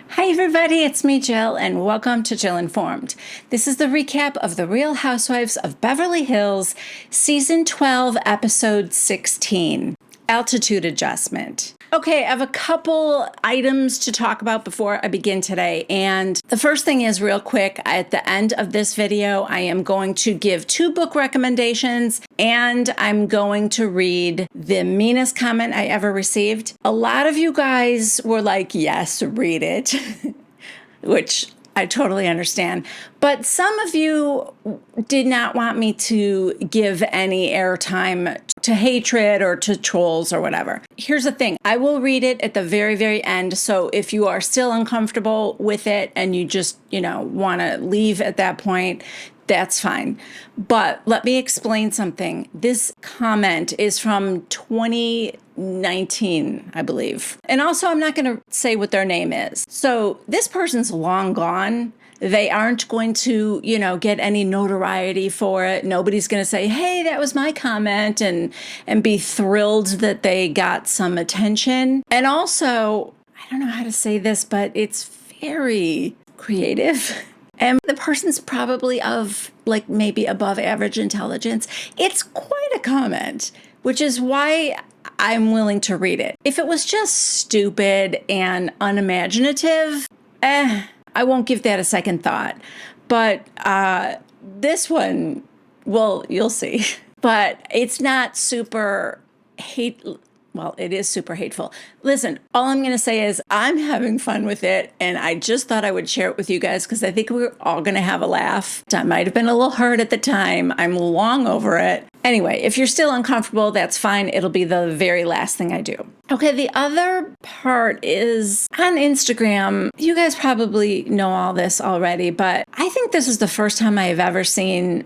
Hi everybody, it's me Jill and welcome to Jill Informed. This is the recap of The Real Housewives of Beverly Hills, Season 12, Episode 16, Altitude Adjustment. Okay, I have a couple items to talk about before I begin today. And the first thing is real quick, at the end of this video, I am going to give 2 book recommendations and I'm going to read the meanest comment I ever received. A lot of you guys were like, yes, read it, which I totally understand. But some of you did not want me to give any airtime to hatred or to trolls or whatever. Here's the thing. I will read it at the very, very end. So if you are still uncomfortable with it and you just, want to leave at that point, that's fine. But let me explain something. This comment is from 2019, I believe. And also, I'm not going to say what their name is. So this person's long gone. They aren't going to, get any notoriety for it. Nobody's going to say, hey, that was my comment and be thrilled that they got some attention. And also, I don't know how to say this, but it's very creative. And the person's probably of maybe above average intelligence. It's quite a comment, which is why I'm willing to read it. If it was just stupid and unimaginative, I won't give that a second thought. But this one, well, you'll see. But it's not super well, it is super hateful. Listen, all I'm going to say is I'm having fun with it, and I just thought I would share it with you guys because I think we're all going to have a laugh. I might have been a little hurt at the time. I'm long over it. Anyway, if you're still uncomfortable, that's fine. It'll be the very last thing I do. Okay, the other part is on Instagram. You guys probably know all this already, but I think this is the first time I have ever seen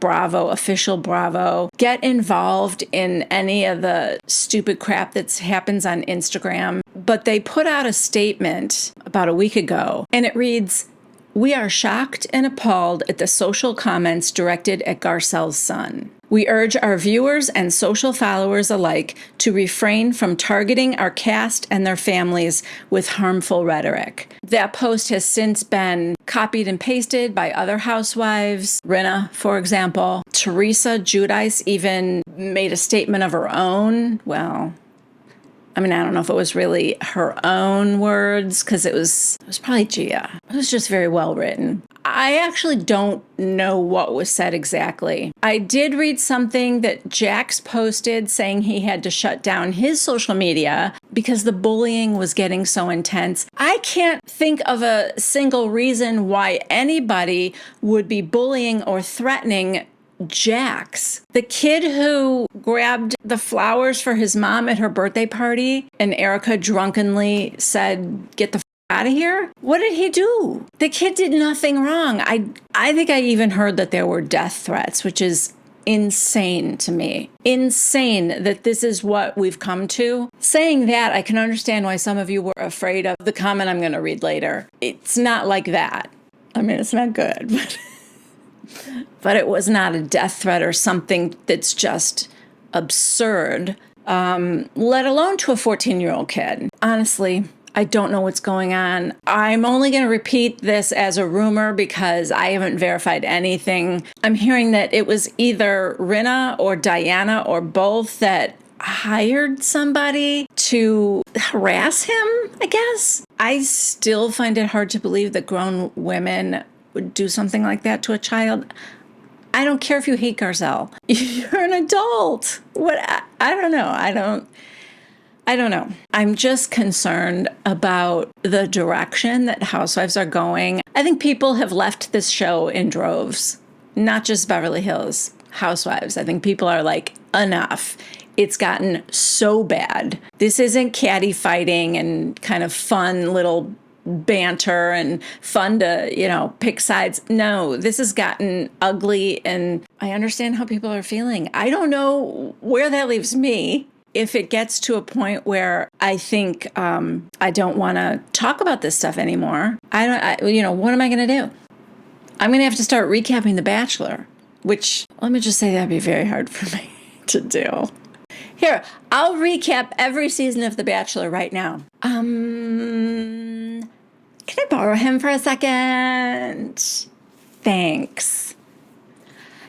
Bravo, official Bravo, get involved in any of the stupid crap that happens on Instagram. But they put out a statement about a week ago, and it reads, "We are shocked and appalled at the social comments directed at Garcelle's son. We urge our viewers and social followers alike to refrain from targeting our cast and their families with harmful rhetoric." That post has since been copied and pasted by other housewives. Rinna, for example. Teresa Giudice even made a statement of her own. Well, I don't know if it was really her own words because it was probably Gia. It was just very well written. I actually don't know what was said exactly. I did read something that Jax posted saying he had to shut down his social media because the bullying was getting so intense. I can't think of a single reason why anybody would be bullying or threatening Jax, the kid who grabbed the flowers for his mom at her birthday party and Erica drunkenly said, "Get the out of here." What did he do? The kid did nothing wrong. I think I even heard that there were death threats, which is insane to me. Insane that this is what we've come to. Saying that, I can understand why some of you were afraid of the comment I'm going to read later. It's not like that. It's not good, but it was not a death threat or something that's just absurd, let alone to a 14-year-old kid. Honestly, I don't know what's going on. I'm only going to repeat this as a rumor because I haven't verified anything. I'm hearing that it was either Rinna or Diana or both that hired somebody to harass him, I guess. I still find it hard to believe that grown women would do something like that to a child. I don't care if you hate Garcelle. You're an adult. What? I don't know. I don't know. I'm just concerned about the direction that housewives are going. I think people have left this show in droves, not just Beverly Hills housewives. I think people are like, enough. It's gotten so bad. This isn't catty fighting and kind of fun little banter and fun to, pick sides. No, this has gotten ugly, and I understand how people are feeling. I don't know where that leaves me if it gets to a point where I think I don't want to talk about this stuff anymore. What am I going to do? I'm going to have to start recapping The Bachelor, which, let me just say, that'd be very hard for me to do. Here, I'll recap every season of The Bachelor right now. Can I borrow him for a second? Thanks.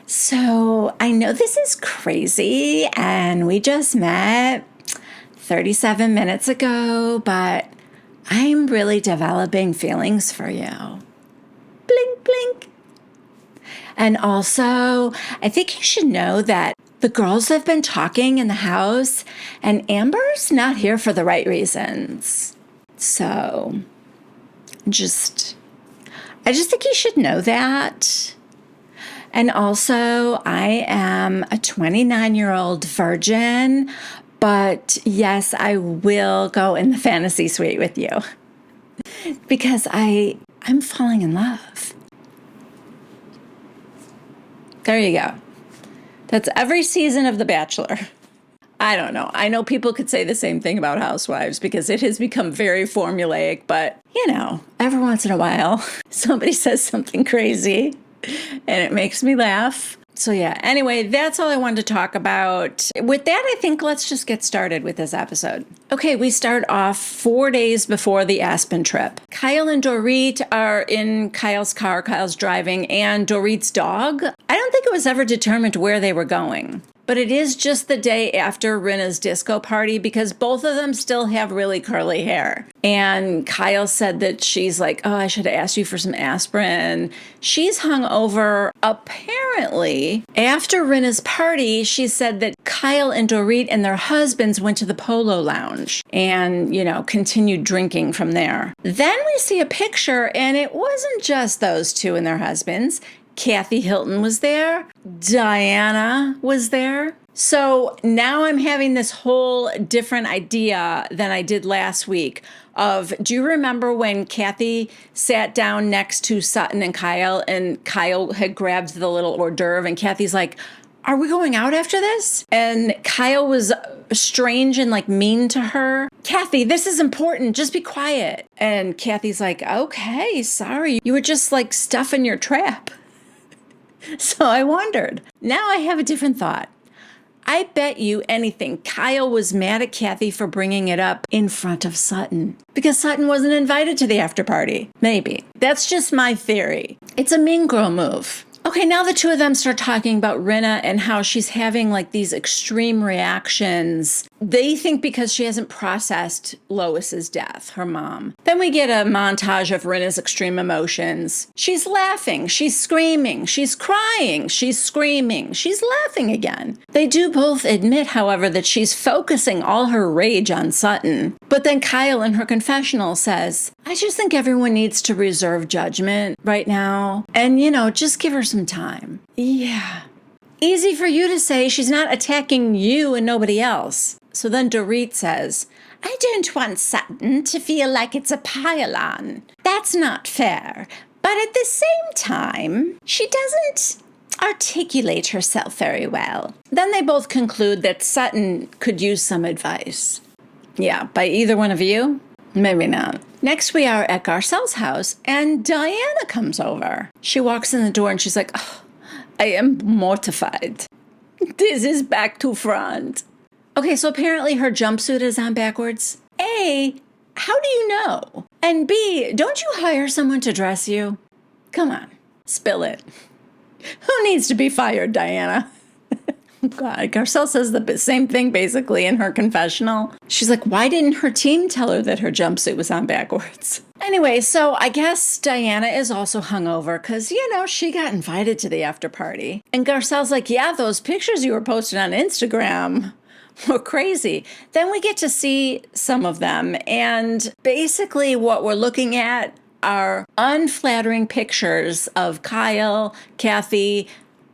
So I know this is crazy and we just met 37 minutes ago, but I'm really developing feelings for you. Blink, blink. And also, I think you should know that the girls have been talking in the house and Amber's not here for the right reasons. So I just think you should know that. And also, I am a 29-year-old virgin, but yes, I will go in the fantasy suite with you because I'm falling in love. There you go. That's every season of The Bachelor. I don't know. I know people could say the same thing about Housewives because it has become very formulaic, but every once in a while, somebody says something crazy and it makes me laugh. So yeah, anyway, that's all I wanted to talk about. With that, I think let's just get started with this episode. Okay, we start off 4 days before the Aspen trip. Kyle and Dorit are in Kyle's car. Kyle's driving, and Dorit's dog. I don't think it was ever determined where they were going. But it is just the day after Rinna's disco party because both of them still have really curly hair. And Kyle said that she's like, oh, I should have asked you for some aspirin. She's hungover. Apparently, after Rinna's party, she said that Kyle and Dorit and their husbands went to the Polo Lounge and, continued drinking from there. Then we see a picture, and it wasn't just those two and their husbands. Kathy Hilton was there. Diana was there. So now I'm having this whole different idea than I did last week do you remember when Kathy sat down next to Sutton and Kyle had grabbed the little hors d'oeuvre and Kathy's like, are we going out after this? And Kyle was strange and mean to her. Kathy, this is important. Just be quiet. And Kathy's like, okay, sorry. You were just stuffing your trap. So I wondered. Now I have a different thought. I bet you anything Kyle was mad at Kathy for bringing it up in front of Sutton because Sutton wasn't invited to the after party. Maybe. That's just my theory. It's a mean girl move. Okay, now the two of them start talking about Rinna and how she's having these extreme reactions. They think because she hasn't processed Lois's death, her mom. Then we get a montage of Rinna's extreme emotions. She's laughing, she's screaming, she's crying, she's screaming, she's laughing again. They do both admit, however, that she's focusing all her rage on Sutton. But then Kyle in her confessional says, I just think everyone needs to reserve judgment right now. And, just give her some time. Yeah. Easy for you to say she's not attacking you and nobody else. So then Dorit says, I don't want Sutton to feel like it's a pile-on. That's not fair. But at the same time, she doesn't articulate herself very well. Then they both conclude that Sutton could use some advice. Yeah, by either one of you? Maybe not. Next, we are at Garcelle's house, and Diana comes over. She walks in the door, and she's like, oh, I am mortified. This is back to front. Okay, so apparently her jumpsuit is on backwards. A, how do you know? And B, don't you hire someone to dress you? Come on, spill it. Who needs to be fired, Diana? God, Garcelle says the same thing basically in her confessional. She's like, why didn't her team tell her that her jumpsuit was on backwards? Anyway, so I guess Diana is also hungover because, she got invited to the after party. And Garcelle's like, yeah, those pictures you were posting on Instagram were crazy. Then we get to see some of them. And basically what we're looking at are unflattering pictures of Kyle, Kathy,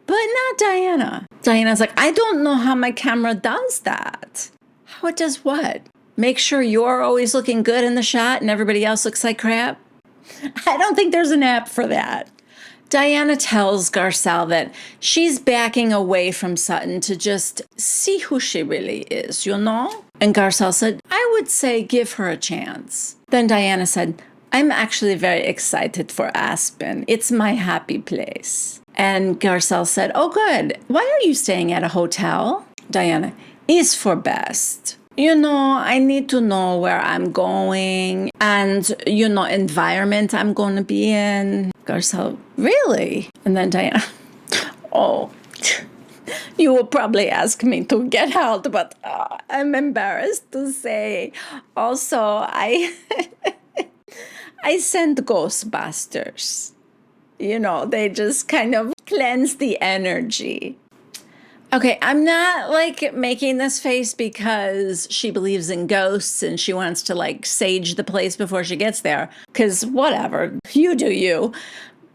but not Diana. Diana's like, I don't know how my camera does that. How it does what? Make sure you're always looking good in the shot and everybody else looks like crap? I don't think there's an app for that. Diana tells Garcelle that she's backing away from Sutton to just see who she really is, And Garcelle said, I would say give her a chance. Then Diana said, I'm actually very excited for Aspen. It's my happy place. And Garcelle said, oh, good. Why are you staying at a hotel? Diana, is for best. I need to know where I'm going and, environment I'm going to be in. Garcelle, really? And then Diana, oh, you will probably ask me to get out, but I'm embarrassed to say. Also, I sent Ghostbusters. They just kind of cleanse the energy. Okay, I'm not making this face because she believes in ghosts and she wants to sage the place before she gets there. Because whatever, you do you.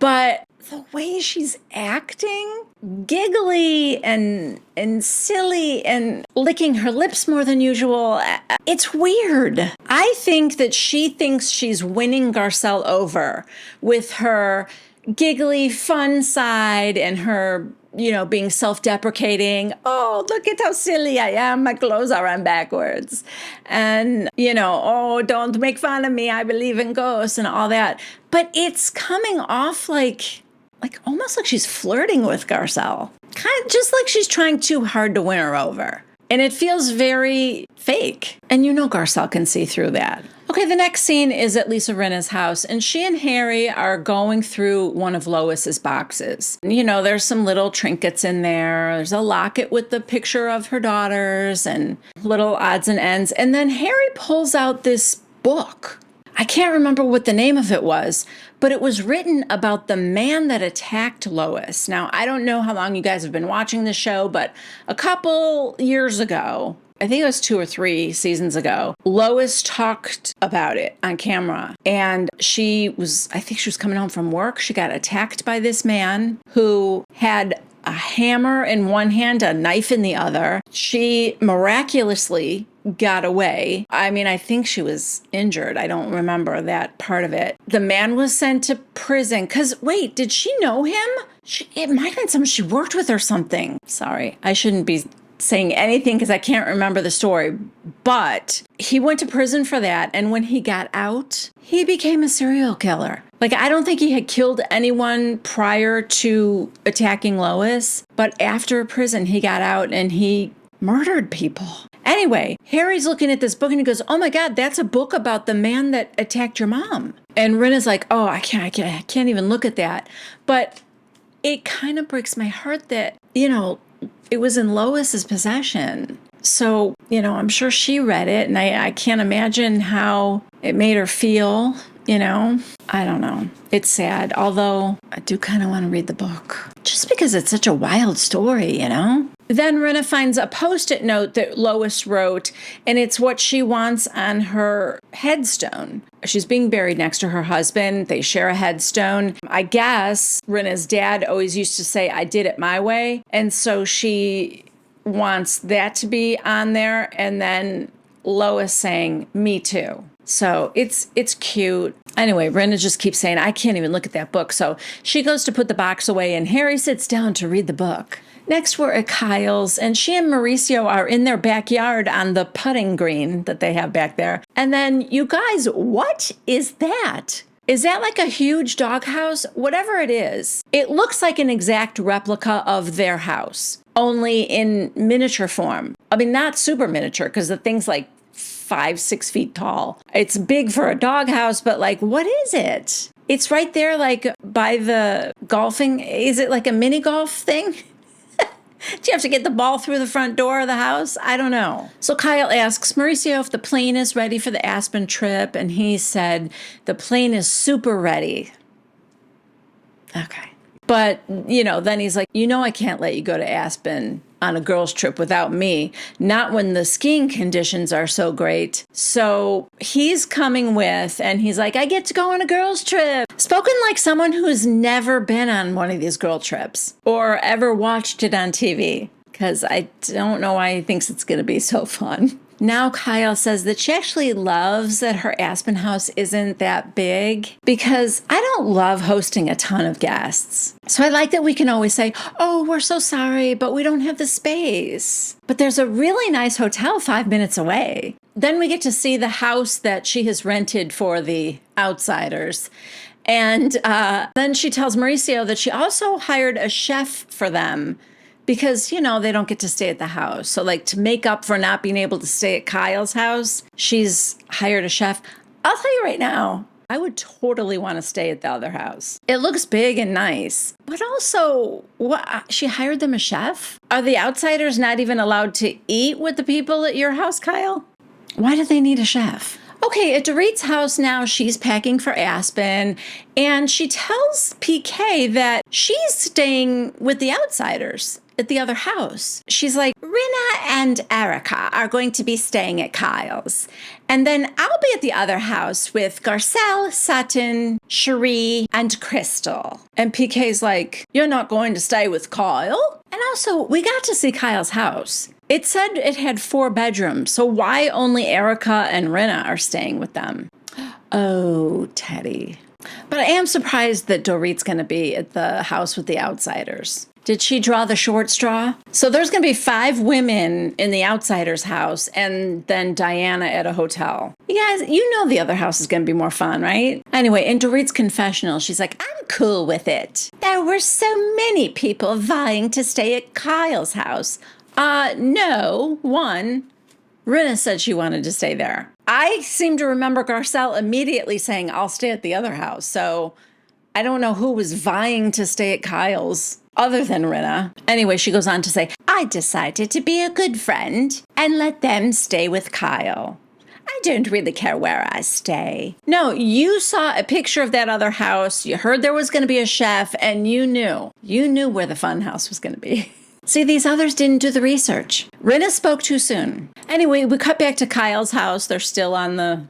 But the way she's acting, giggly and silly and licking her lips more than usual, it's weird. I think that she thinks she's winning Garcelle over with her giggly, fun side and her being self-deprecating. Oh, look at how silly I am. My clothes are on backwards. And, oh, don't make fun of me. I believe in ghosts and all that. But it's coming off like almost like she's flirting with Garcelle. Kind of just like she's trying too hard to win her over. And it feels very fake. And Garcelle can see through that. Okay, the next scene is at Lisa Rinna's house, and she and Harry are going through one of Lois's boxes. There's some little trinkets in there. There's a locket with the picture of her daughters and little odds and ends. And then Harry pulls out this book. I can't remember what the name of it was, but it was written about the man that attacked Lois. Now, I don't know how long you guys have been watching this show, but a couple years ago, I think it was 2 or 3 seasons ago, Lois talked about it on camera. And I think she was coming home from work. She got attacked by this man who had a hammer in one hand, a knife in the other. She miraculously got away. I mean, I think she was injured. I don't remember that part of it. The man was sent to prison. Because, wait, did she know him? It might have been someone she worked with or something. Sorry, I shouldn't be saying anything because I can't remember the story. But he went to prison for that. And when he got out, he became a serial killer. I don't think he had killed anyone prior to attacking Lois. But after prison, he got out and he murdered people. Anyway, Harry's looking at this book and he goes, oh my God, that's a book about the man that attacked your mom. And Rinna's like, oh, I can't even look at that. But it kind of breaks my heart that, it was in Lois's possession. So, I'm sure she read it and I can't imagine how it made her feel, I don't know. It's sad, although I do kind of want to read the book just because it's such a wild story, Then Rinna finds a Post-it note that Lois wrote, and it's what she wants on her headstone. She's being buried next to her husband. They share a headstone. I guess Rinna's dad always used to say, I did it my way. And so she wants that to be on there. And then Lois saying, me too. So it's cute. Anyway, Rinna just keeps saying, I can't even look at that book. So she goes to put the box away and Harry sits down to read the book. Next, we're at Kyle's, and she and Mauricio are in their backyard on the putting green that they have back there. And then, you guys, what is that? Is that like a huge doghouse? Whatever it is, it looks like an exact replica of their house, only in miniature form. I mean, not super miniature, because the thing's 5-6 feet tall. It's big for a doghouse, but what is it? It's right there, by the golfing. Is it like a mini golf thing? Do you have to get the ball through the front door of the house? I don't know. So Kyle asks Mauricio if the plane is ready for the Aspen trip, and he said the plane is super ready. Okay. But, then he's like, I can't let you go to Aspen on a girls' trip without me, not when the skiing conditions are so great. So he's coming with, and he's like, I get to go on a girls' trip. Spoken like someone who's never been on one of these girl trips or ever watched it on TV, because I don't know why he thinks it's going to be so fun. Now Kyle says that she actually loves that her Aspen house isn't that big because I don't love hosting a ton of guests. So I like that we can always say, oh, we're so sorry, but we don't have the space. But there's a really nice hotel 5 minutes away. Then we get to see the house that she has rented for the outsiders. And then she tells Mauricio that she also hired a chef for them because, you know, they don't get to stay at the house. So like to make up for not being able to stay at Kyle's house, she's hired a chef. I'll tell you right now, I would totally want to stay at the other house. It looks big and nice, but also, what? She hired them a chef? Are the outsiders not even allowed to eat with the people at your house, Kyle? Why do they need a chef? Okay, at Dorit's house now, she's packing for Aspen, and she tells PK that she's staying with the outsiders at the other house. She's like, Rinna and Erica are going to be staying at Kyle's. And then I'll be at the other house with Garcelle, Sutton, Cherie, and Crystal. And PK's like, you're not going to stay with Kyle? And also, we got to see Kyle's house. It said it had 4 bedrooms, so why only Erica and Rinna are staying with them? Oh, Teddy. But I am surprised that Dorit's going to be at the house with the outsiders. Did she draw the short straw? So there's going to be 5 women in the outsider's house and then Diana at a hotel. You guys, you know the other house is going to be more fun, right? Anyway, in Dorit's confessional, she's like, I'm cool with it. There were so many people vying to stay at Kyle's house. No. One, Rinna said she wanted to stay there. I seem to remember Garcelle immediately saying, I'll stay at the other house. So I don't know who was vying to stay at Kyle's other than Rinna. Anyway, she goes on to say, I decided to be a good friend and let them stay with Kyle. I don't really care where I stay. No, you saw a picture of that other house. You heard there was going to be a chef and you knew where the fun house was going to be. See, these others didn't do the research. Rinna spoke too soon. Anyway, we cut back to Kyle's house. They're still on the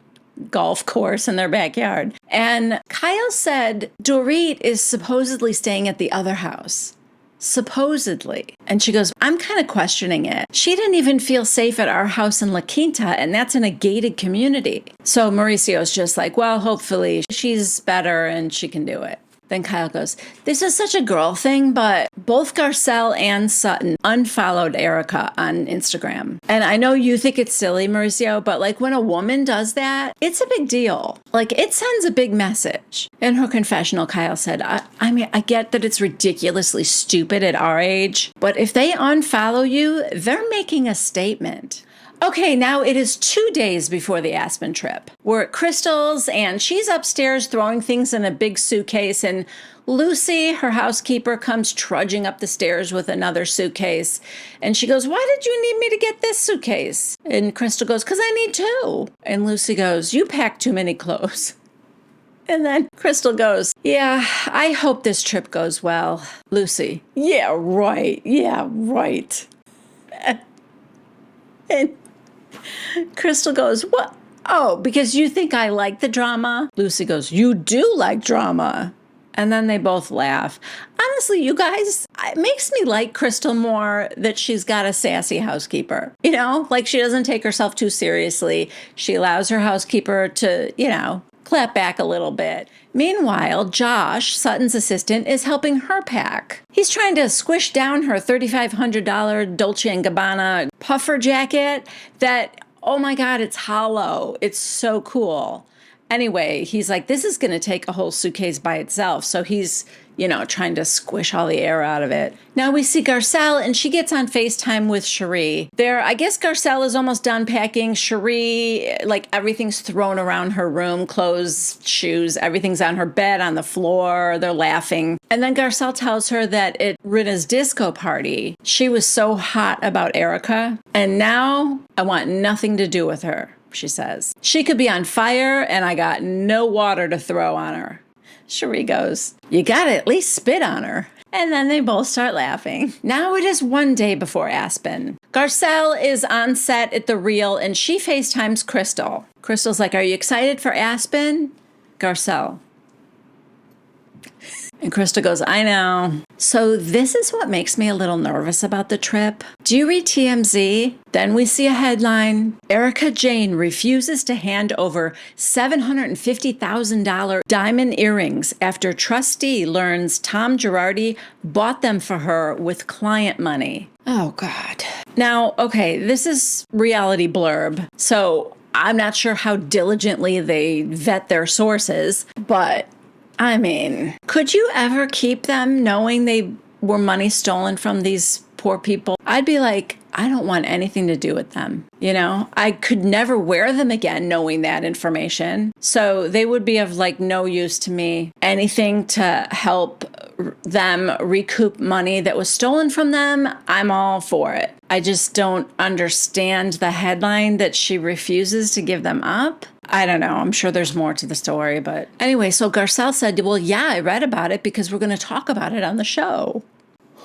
golf course in their backyard. And Kyle said Dorit is supposedly staying at the other house. Supposedly. And she goes, I'm kind of questioning it. She didn't even feel safe at our house in La Quinta, and that's in a gated community. So Mauricio's just like, well, hopefully she's better and she can do it. Then Kyle goes, this is such a girl thing, but both Garcelle and Sutton unfollowed Erica on Instagram. And I know you think it's silly, Mauricio, but like when a woman does that, it's a big deal. Like it sends a big message. In her confessional, Kyle said, I mean, I get that it's ridiculously stupid at our age, but if they unfollow you, they're making a statement. Okay, now it is 2 days before the Aspen trip. We're at Crystal's and she's upstairs throwing things in a big suitcase, and Lucy, her housekeeper, comes trudging up the stairs with another suitcase. And she goes, why did you need me to get this suitcase? And Crystal goes, because I need 2. And Lucy goes, you packed too many clothes. And then Crystal goes, yeah, I hope this trip goes well. Lucy, yeah, right. And Crystal goes, what? Oh, because you think I like the drama? Lucy goes, you do like drama. And then they both laugh. Honestly, you guys, it makes me like Crystal more that she's got a sassy housekeeper. You know, like she doesn't take herself too seriously. She allows her housekeeper to, you know, clap back a little bit. Meanwhile, Josh, Sutton's assistant, is helping her pack. He's trying to squish down her $3,500 Dolce & Gabbana puffer jacket that, oh my God, it's hollow. It's so cool. Anyway, he's like, this is going to take a whole suitcase by itself. So he's, you know, trying to squish all the air out of it. Now we see Garcelle, and she gets on FaceTime with Cherie. I guess Garcelle is almost done packing. Cherie, like everything's thrown around her room, clothes, shoes, everything's on her bed, on the floor. They're laughing. And then Garcelle tells her that at Rinna's disco party, she was so hot about Erica. And now I want nothing to do with her, she says. She could be on fire and I got no water to throw on her. Cherie goes, you gotta at least spit on her. And then they both start laughing. Now it is 1 day before Aspen. Garcelle is on set at the Reel and she FaceTimes Crystal. Crystal's like, are you excited for Aspen? Garcelle. And Krista goes, I know. So this is what makes me a little nervous about the trip. Do you read TMZ? Then we see a headline. Erica Jane refuses to hand over $750,000 diamond earrings after trustee learns Tom Girardi bought them for her with client money. Oh, God. Now, okay, this is reality blurb. So I'm not sure how diligently they vet their sources, but I mean, could you ever keep them knowing they were money stolen from these poor people, I'd be like, I don't want anything to do with them. I could never wear them again knowing that information. So they would be of like no use to me. Anything to help them recoup money that was stolen from them, I'm all for it. I just don't understand the headline that she refuses to give them up. I don't know. I'm sure there's more to the story. But anyway, so Garcelle said, well, yeah, I read about it because we're going to talk about it on the show.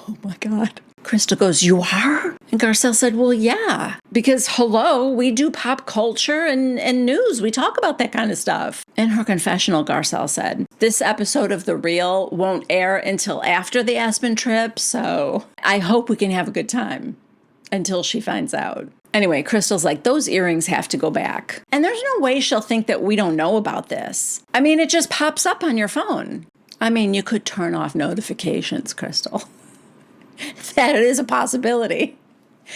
Oh my God. Crystal goes, you are? And Garcelle said, well, yeah, because hello, we do pop culture and news. We talk about that kind of stuff. In her confessional, Garcelle said, this episode of The Real won't air until after the Aspen trip. So I hope we can have a good time until she finds out. Anyway, Crystal's like, those earrings have to go back. And there's no way she'll think that we don't know about this. I mean, it just pops up on your phone. I mean, you could turn off notifications, Crystal. That is a possibility.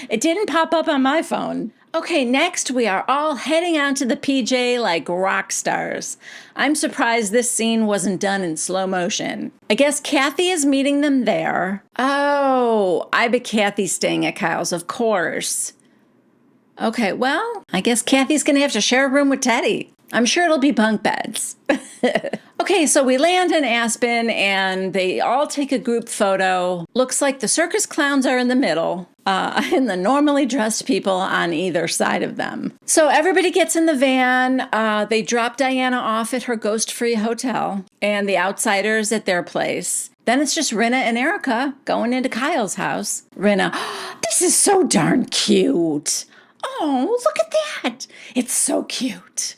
It didn't pop up on my phone. Okay, next we are all heading out to the PJ like rock stars. I'm surprised this scene wasn't done in slow motion. I guess Kathy is meeting them there. Oh, I bet Kathy's staying at Kyle's, of course. Okay, well, I guess Kathy's going to have to share a room with Teddy. I'm sure it'll be bunk beds. Okay, so we land in Aspen and they all take a group photo. Looks like the circus clowns are in the middle and the normally dressed people on either side of them. So everybody gets in the van. They drop Diana off at her ghost-free hotel and the outsiders at their place. Then it's just Rinna and Erica going into Kyle's house. Rinna, oh, this is so darn cute. Oh, look at that. It's so cute.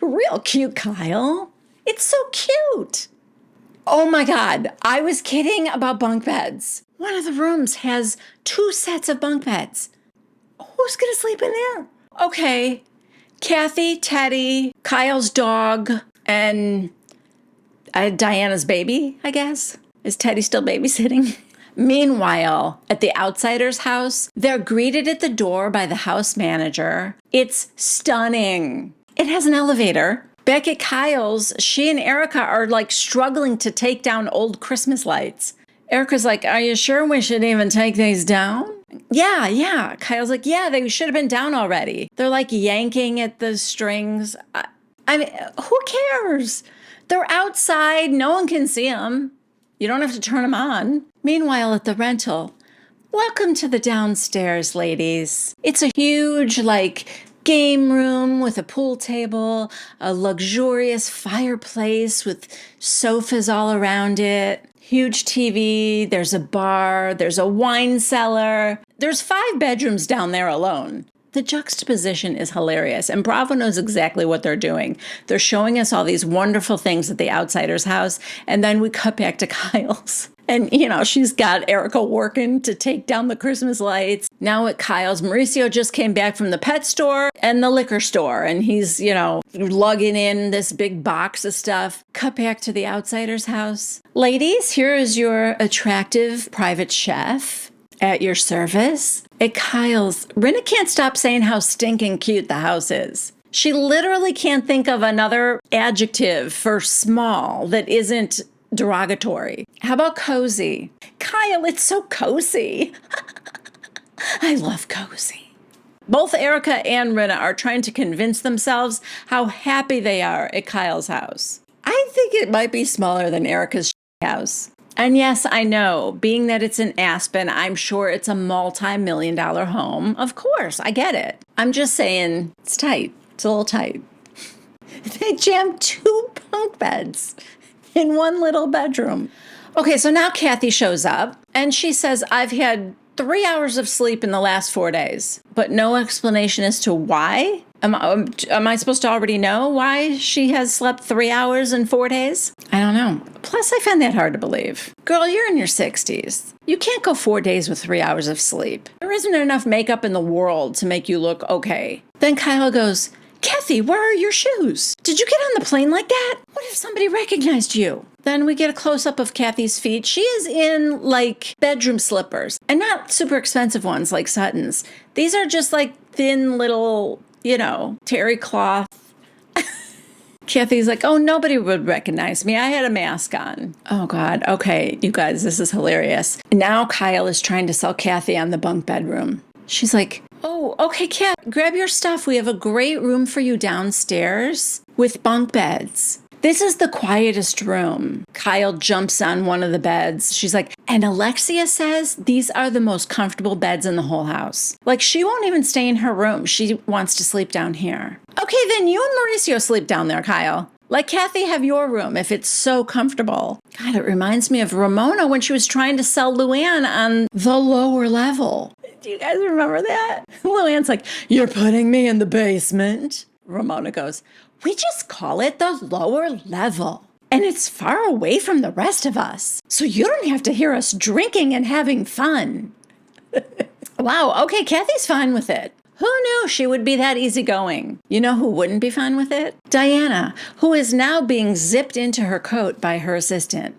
Real cute, Kyle. It's so cute. Oh my God. I was kidding about bunk beds. One of the rooms has 2 sets of bunk beds. Who's going to sleep in there? Okay. Kathy, Teddy, Kyle's dog, and Diana's baby, I guess. Is Teddy still babysitting? Meanwhile, at the outsider's house, they're greeted at the door by the house manager. It's stunning. It has an elevator. Back at Kyle's, she and Erica are like struggling to take down old Christmas lights. Erica's like, are you sure we should even take these down? Yeah. Kyle's like, yeah, they should have been down already. They're like yanking at the strings. I mean, who cares? They're outside. No one can see them. You don't have to turn them on. Meanwhile, at the rental, welcome to the downstairs, ladies. It's a huge, game room with a pool table, a luxurious fireplace with sofas all around it, huge TV, there's a bar, there's a wine cellar. There's 5 bedrooms down there alone. The juxtaposition is hilarious, and Bravo knows exactly what they're doing. They're showing us all these wonderful things at the outsider's house, and then we cut back to Kyle's. And, she's got Erica working to take down the Christmas lights. Now at Kyle's, Mauricio just came back from the pet store and the liquor store, and he's, lugging in this big box of stuff. Cut back to the outsider's house. Ladies, here is your attractive private chef at your service. At Kyle's, Rinna can't stop saying how stinking cute the house is. She literally can't think of another adjective for small that isn't derogatory. How about cozy? Kyle, it's so cozy. I love cozy. Both Erica and Rinna are trying to convince themselves how happy they are at Kyle's house. I think it might be smaller than Erica's house. And yes, I know, being that it's in Aspen, I'm sure it's a multi-million-dollar home. Of course, I get it. I'm just saying, it's tight. It's a little tight. They jammed 2 bunk beds in one little bedroom. Okay, so now Kathy shows up, and she says, I've had 3 hours of sleep in the last 4 days, but no explanation as to why. Am I supposed to already know why she has slept 3 hours in 4 days? I don't know. Plus, I find that hard to believe. Girl, you're in your 60s. You can't go 4 days with 3 hours of sleep. There isn't enough makeup in the world to make you look okay. Then Kyle goes, Kathy, where are your shoes? Did you get on the plane like that? What if somebody recognized you? Then we get a close-up of Kathy's feet. She is in, bedroom slippers. And not super expensive ones like Sutton's. These are just, thin little, terry cloth. Kathy's like, oh, nobody would recognize me. I had a mask on. Oh, God. Okay, you guys, this is hilarious. Now Kyle is trying to sell Kathy on the bunk bedroom. She's like, oh, okay, Kat, grab your stuff. We have a great room for you downstairs with bunk beds. This is the quietest room. Kyle jumps on one of the beds. She's like, and Alexia says these are the most comfortable beds in the whole house. Like, she won't even stay in her room. She wants to sleep down here. Okay, then you and Mauricio sleep down there, Kyle. Let Kathy have your room if it's so comfortable. God, it reminds me of Ramona when she was trying to sell Luann on the lower level. Do you guys remember that? Luann's like, you're putting me in the basement. Ramona goes, we just call it the lower level. And it's far away from the rest of us. So you don't have to hear us drinking and having fun. Wow, okay, Kathy's fine with it. Who knew she would be that easygoing? You know who wouldn't be fine with it? Diana, who is now being zipped into her coat by her assistant.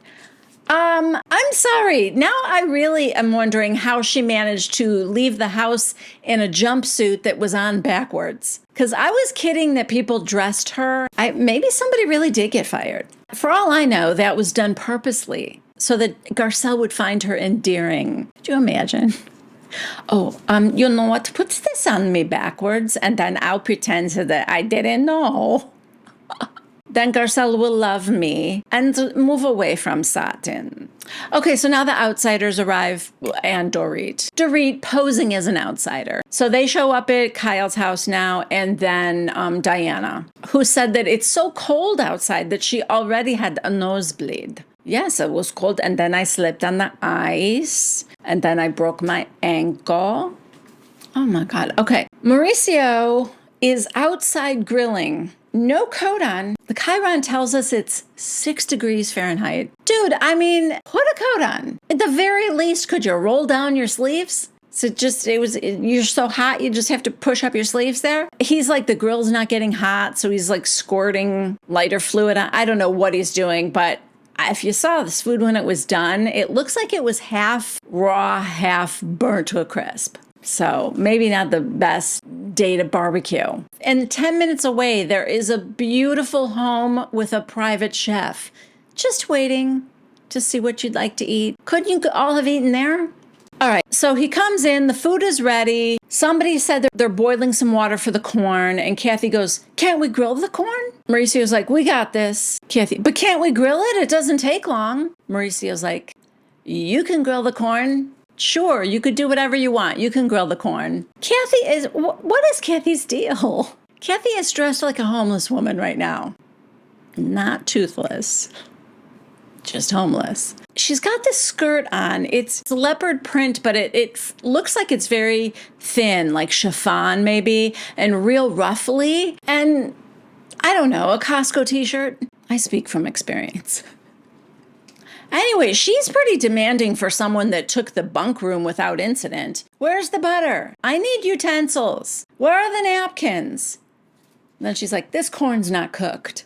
I'm sorry. Now I really am wondering how she managed to leave the house in a jumpsuit that was on backwards. Because I was kidding that people dressed her. Maybe somebody really did get fired. For all I know, that was done purposely so that Garcelle would find her endearing. Do you imagine? Oh, you know what? Put this on me backwards and then I'll pretend that I didn't know. Then Garcelle will love me and move away from Satin. Okay, so now the outsiders arrive and Dorit. Dorit posing as an outsider. So they show up at Kyle's house now, and then Diana, who said that it's so cold outside that she already had a nosebleed. Yes, it was cold, and then I slipped on the ice, and then I broke my ankle. Oh my God. Okay, Mauricio is outside grilling. No coat on. The Chiron tells us it's 6 degrees Fahrenheit. Dude, I mean, put a coat on. At the very least, could you roll down your sleeves? So you're so hot, you just have to push up your sleeves there. He's like, the grill's not getting hot, so he's like squirting lighter fluid on. I don't know what he's doing, but if you saw this food when it was done, it looks like it was half raw, half burnt to a crisp. So maybe not the best day to barbecue. And 10 minutes away, there is a beautiful home with a private chef. Just waiting to see what you'd like to eat. Couldn't you all have eaten there? All right, so he comes in, the food is ready. Somebody said that they're boiling some water for the corn, and Kathy goes, can't we grill the corn? Mauricio's like, we got this. Kathy, but can't we grill it? It doesn't take long. Mauricio's like, you can grill the corn. Sure, you could do whatever you want. You can grill the corn. Kathy what is Kathy's deal? Kathy is dressed like a homeless woman right now. Not toothless, just homeless. She's got this skirt on. It's leopard print, but it looks like it's very thin, like chiffon maybe, and real ruffly. And I don't know, a Costco t-shirt. I speak from experience. Anyway, she's pretty demanding for someone that took the bunk room without incident. Where's the butter? I need utensils. Where are the napkins? And then she's like, this corn's not cooked.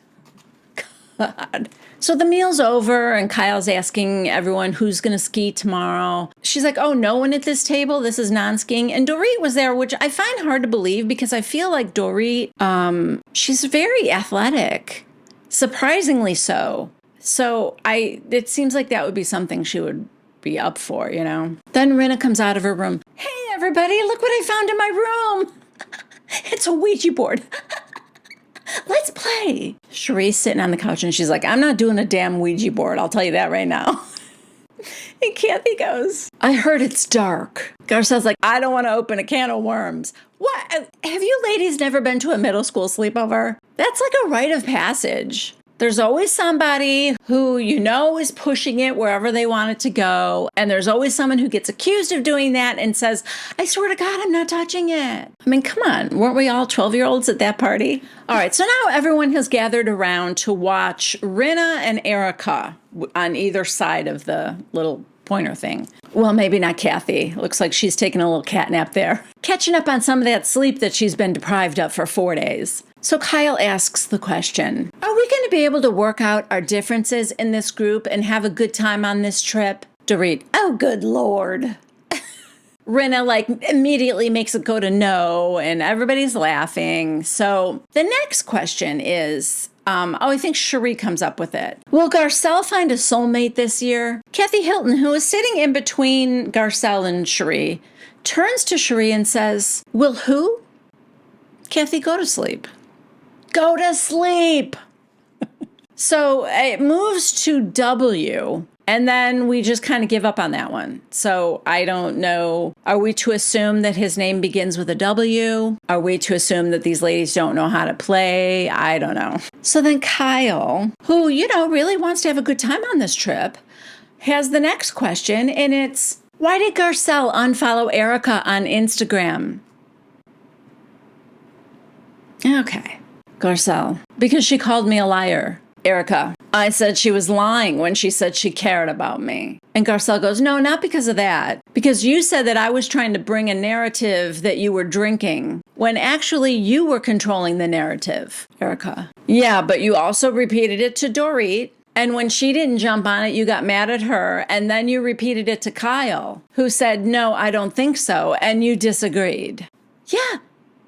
God. So the meal's over, and Kyle's asking everyone who's going to ski tomorrow. She's like, oh, no one at this table? This is non-skiing. And Dorit was there, which I find hard to believe because I feel like Dorit, she's very athletic. Surprisingly so. So it seems like that would be something she would be up for, you know? Then Rinna comes out of her room. Hey, everybody, look what I found in my room. It's a Ouija board. Let's play. Cherie's sitting on the couch and she's like, I'm not doing a damn Ouija board. I'll tell you that right now. And Kathy goes, I heard it's dark. Garcelle's like, I don't want to open a can of worms. What? Have you ladies never been to a middle school sleepover? That's like a rite of passage. There's always somebody who you know is pushing it wherever they want it to go. And there's always someone who gets accused of doing that and says, I swear to God, I'm not touching it. I mean, come on. Weren't we all 12-year-olds at that party? All right. So now everyone has gathered around to watch Rinna and Erica on either side of the little pointer thing. Well, maybe not Kathy. Looks like she's taking a little cat nap there. Catching up on some of that sleep that she's been deprived of for 4 days. So Kyle asks the question, are we going to be able to work out our differences in this group and have a good time on this trip? Dorit, oh, good Lord. Rinna like immediately makes it go to no, and everybody's laughing. So the next question is, I think Cherie comes up with it. Will Garcelle find a soulmate this year? Kathy Hilton, who is sitting in between Garcelle and Cherie, turns to Cherie and says, will who? Kathy, go to sleep. Go to sleep. So it moves to W, and then we just kind of give up on that one. So I don't know. Are we to assume that his name begins with a W? Are we to assume that these ladies don't know how to play? I don't know. So then Kyle, who, really wants to have a good time on this trip, has the next question, and it's, why did Garcelle unfollow Erica on Instagram? Okay. Garcelle, because she called me a liar. Erica, I said she was lying when she said she cared about me. And Garcelle goes, no, not because of that. Because you said that I was trying to bring a narrative that you were drinking, when actually you were controlling the narrative. Erica, yeah, but you also repeated it to Dorit. And when she didn't jump on it, you got mad at her. And then you repeated it to Kyle, who said, no, I don't think so. And you disagreed. Yeah.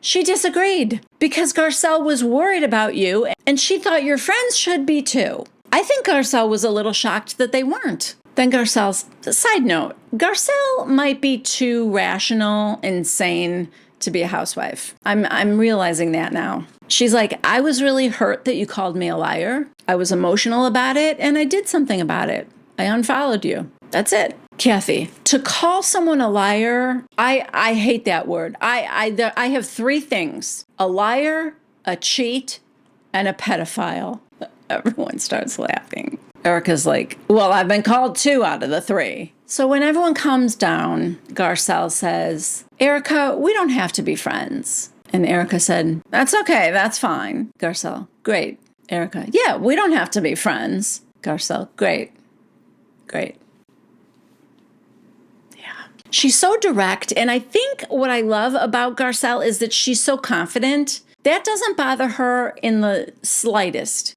She disagreed because Garcelle was worried about you and she thought your friends should be too. I think Garcelle was a little shocked that they weren't. Then Garcelle's, side note, Garcelle might be too rational and sane to be a housewife. I'm realizing that now. She's like, I was really hurt that you called me a liar. I was emotional about it and I did something about it. I unfollowed you. That's it. Kathy, to call someone a liar, I hate that word. I have three things: a liar, a cheat, and a pedophile. Everyone starts laughing. Erica's like, well, I've been called 2 out of the 3. So when everyone comes down, Garcelle says, Erica, we don't have to be friends. And Erica said, that's okay, that's fine. Garcelle, great. Erica, yeah, we don't have to be friends. Garcelle, great. She's so direct, and I think what I love about Garcelle is that she's so confident. That doesn't bother her in the slightest.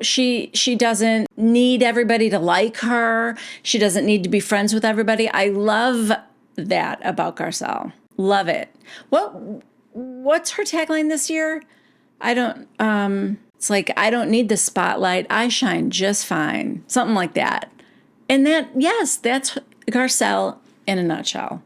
She doesn't need everybody to like her. She doesn't need to be friends with everybody. I love that about Garcelle. Love it. What's her tagline this year? It's like, I don't need the spotlight. I shine just fine. Something like that. And that's Garcelle in a nutshell.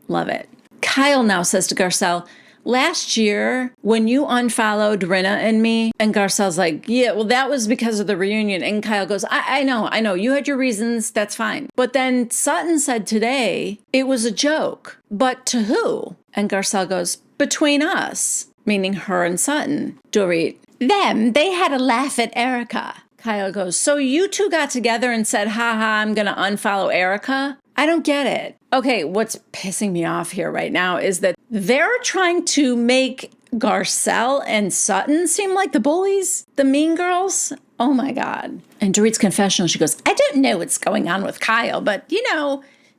Love it. Kyle now says to Garcelle, last year when you unfollowed Rinna and me, and Garcelle's like, yeah, well, that was because of the reunion. And Kyle goes, I know. You had your reasons. That's fine. But then Sutton said today it was a joke. But to who? And Garcelle goes, between us, meaning her and Sutton. Dorit, them, they had a laugh at Erica. Kyle goes, so you two got together and said, I'm going to unfollow Erica? I don't get it. Okay, what's pissing me off here right now is that they're trying to make Garcelle and Sutton seem like the bullies, the mean girls. Oh my God. And Dorit's confessional, she goes, I don't know what's going on with Kyle, but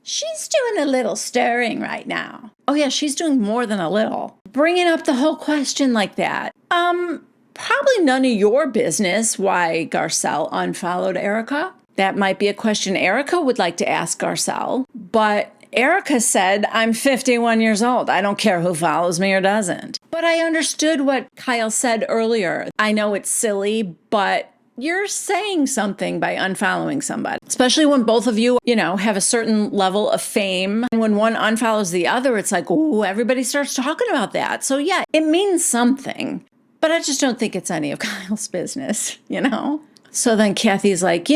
she's doing a little stirring right now. Oh yeah, she's doing more than a little. Bringing up the whole question like that. Probably none of your business why Garcelle unfollowed Erica. That might be a question Erica would like to ask Garcelle, but Erica said, I'm 51 years old. I don't care who follows me or doesn't. But I understood what Kyle said earlier. I know it's silly, but you're saying something by unfollowing somebody, especially when both of you, have a certain level of fame. And when one unfollows the other, it's like, ooh, everybody starts talking about that. So yeah, it means something, but I just don't think it's any of Kyle's business, So then Kathy's like,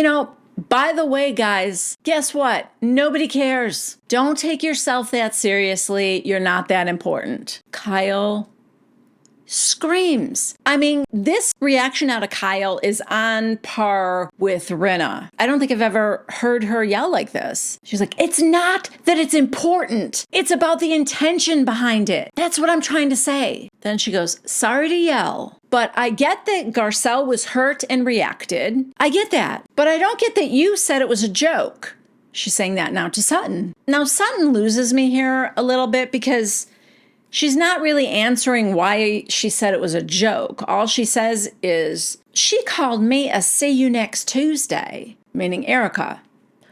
by the way, guys, guess what? Nobody cares. Don't take yourself that seriously. You're not that important. Kyle screams. I mean, this reaction out of Kyle is on par with Rinna. I don't think I've ever heard her yell like this. She's like, it's not that it's important. It's about the intention behind it. That's what I'm trying to say. Then she goes, sorry to yell, but I get that Garcelle was hurt and reacted. I get that, but I don't get that you said it was a joke. She's saying that now to Sutton. Now, Sutton loses me here a little bit because she's not really answering why she said it was a joke. All she says is, she called me a see you next Tuesday, meaning Erica.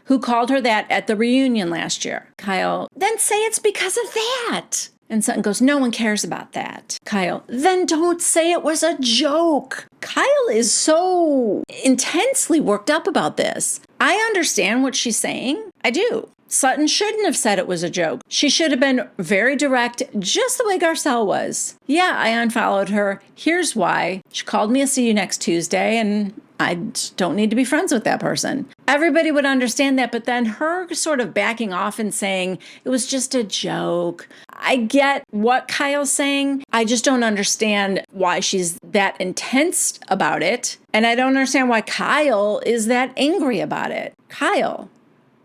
who called her that at the reunion last year. Kyle, then say it's because of that. And Sutton goes, no one cares about that. Kyle, then don't say it was a joke. Kyle is so intensely worked up about this. I understand what she's saying. I do. Sutton shouldn't have said it was a joke. She should have been very direct, just the way Garcelle was. Yeah, I unfollowed her. Here's why. She called me a see you next Tuesday, and I don't need to be friends with that person. Everybody would understand that, but then her sort of backing off and saying it was just a joke. I get what Kyle's saying. I just don't understand why she's that intense about it. And I don't understand why Kyle is that angry about it. Kyle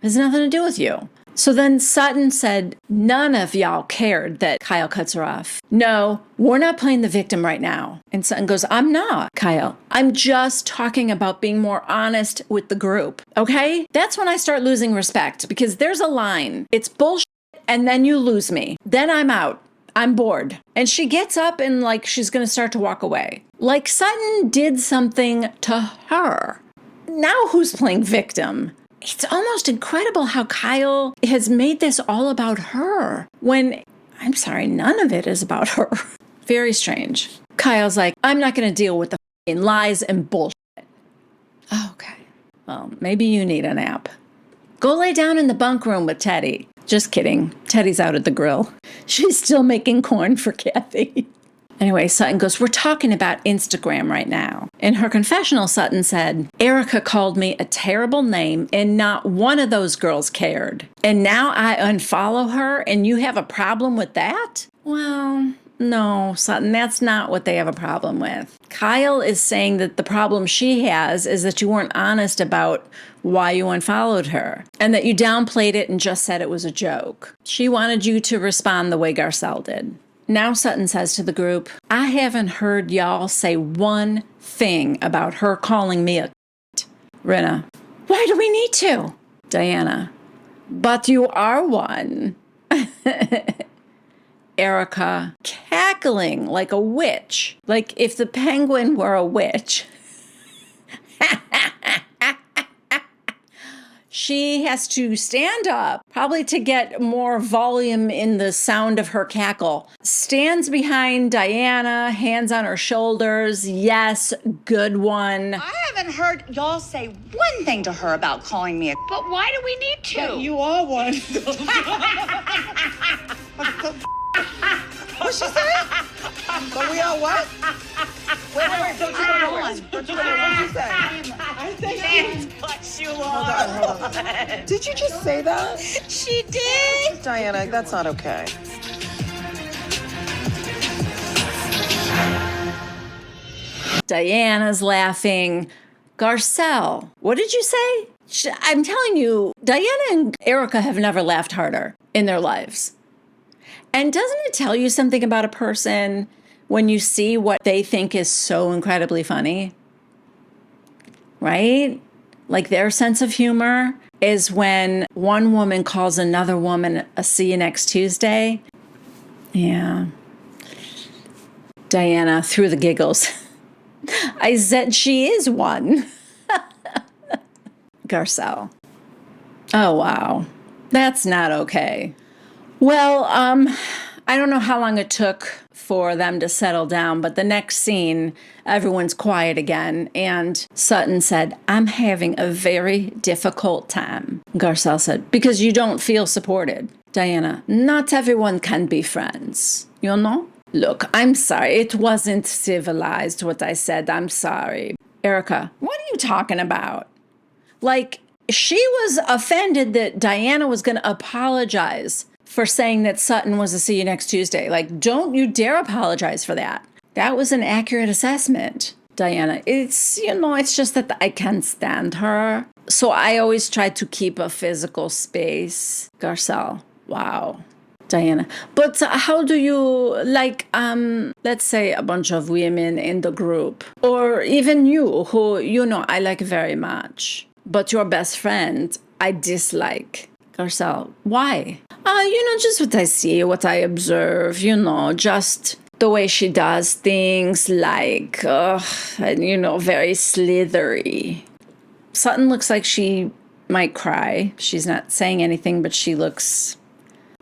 has nothing to do with you. So then Sutton said, none of y'all cared that Kyle cuts her off. No, we're not playing the victim right now. And Sutton goes, I'm not, Kyle. I'm just talking about being more honest with the group. Okay? That's when I start losing respect because there's a line. It's bullshit and then you lose me. Then I'm out. I'm bored. And she gets up and like she's going to start to walk away. Like Sutton did something to her. Now who's playing victim? It's almost incredible how Kyle has made this all about her when, I'm sorry, none of it is about her. Very strange. Kyle's like, I'm not going to deal with the f***ing lies and bullshit. Oh, okay. Well, maybe you need a nap. Go lay down in the bunk room with Teddy. Just kidding. Teddy's out at the grill. She's still making corn for Kathy. Anyway, Sutton goes, we're talking about Instagram right now. In her confessional, Sutton said, Erica called me a terrible name and not one of those girls cared. And now I unfollow her and you have a problem with that? Well, no, Sutton, that's not what they have a problem with. Kyle is saying that the problem she has is that you weren't honest about why you unfollowed her and that you downplayed it and just said it was a joke. She wanted you to respond the way Garcelle did. Now Sutton says to the group, I haven't heard y'all say one thing about her calling me a Rinna, why do we need to? Diana, but you are one. Erica, cackling like a witch, like if the penguin were a witch. She has to stand up, probably to get more volume in the sound of her cackle. Stands behind Diana, hands on her shoulders. Yes, good one. I haven't heard y'all say one thing to her about calling me a... But why do we need to? But you are one. What'd she say? But we are what? Wait, don't you know what? Don't you know what you say? I think what you are. Hold on. Did you just say that? She did. Diana, that's not okay. Diana's laughing. Garcelle, what did you say? I'm telling you, Diana and Erica have never laughed harder in their lives. And doesn't it tell you something about a person when you see what they think is so incredibly funny? Right? Like their sense of humor is when one woman calls another woman a see you next Tuesday. Yeah. Diana through the giggles. I said she is one. Garcelle. Oh, wow. That's not okay. Well, I don't know how long it took for them to settle down, but the next scene, everyone's quiet again, and Sutton said, I'm having a very difficult time. Garcelle said, because you don't feel supported. Diana, not everyone can be friends, you know? Look, I'm sorry, it wasn't civilized what I said, I'm sorry. Erica, what are you talking about? Like, she was offended that Diana was going to apologize for saying that Sutton was a see you next Tuesday. Like, don't you dare apologize for that. That was an accurate assessment. Diana, it's just that I can't stand her. So I always try to keep a physical space. Garcelle, wow. Diana, but how do you, let's say a bunch of women in the group, or even you, who, I like very much, but your best friend, I dislike. Garcelle, why? Just what I see, what I observe, just the way she does things, very slithery. Sutton looks like she might cry. She's not saying anything, but she looks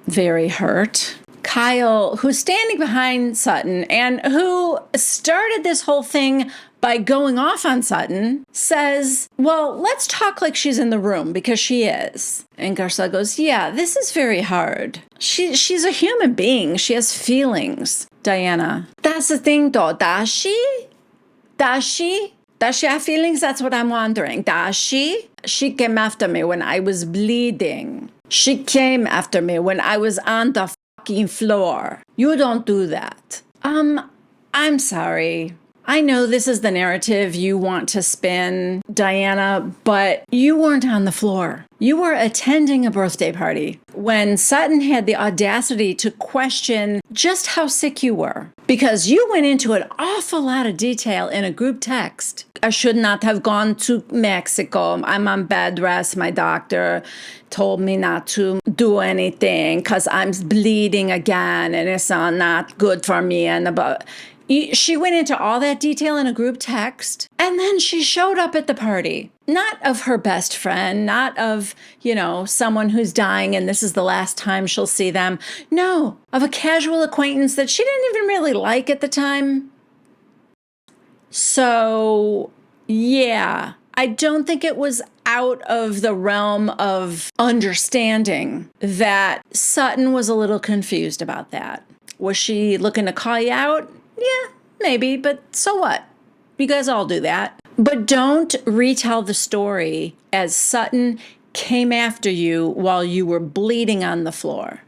very hurt. Kyle, who's standing behind Sutton and who started this whole thing by going off on Sutton, says, well, let's talk like she's in the room, because she is. And Garcelle goes, yeah, this is very hard. She's a human being. She has feelings. Diana, that's the thing though. Does she? Does she? Does she have feelings? That's what I'm wondering. Does she? She came after me when I was bleeding. She came after me when I was on the fucking floor. You don't do that. I'm sorry. I know this is the narrative you want to spin, Diana, but you weren't on the floor. You were attending a birthday party when Sutton had the audacity to question just how sick you were, because you went into an awful lot of detail in a group text. I should not have gone to Mexico. I'm on bed rest. My doctor told me not to do anything because I'm bleeding again and it's not good for me. She went into all that detail in a group text, and then she showed up at the party. Not of her best friend, not of, someone who's dying and this is the last time she'll see them. No, of a casual acquaintance that she didn't even really like at the time. So, yeah, I don't think it was out of the realm of understanding that Sutton was a little confused about that. Was she looking to call you out? Yeah, maybe, but so what? You guys all do that. But don't retell the story as Sutton came after you while you were bleeding on the floor.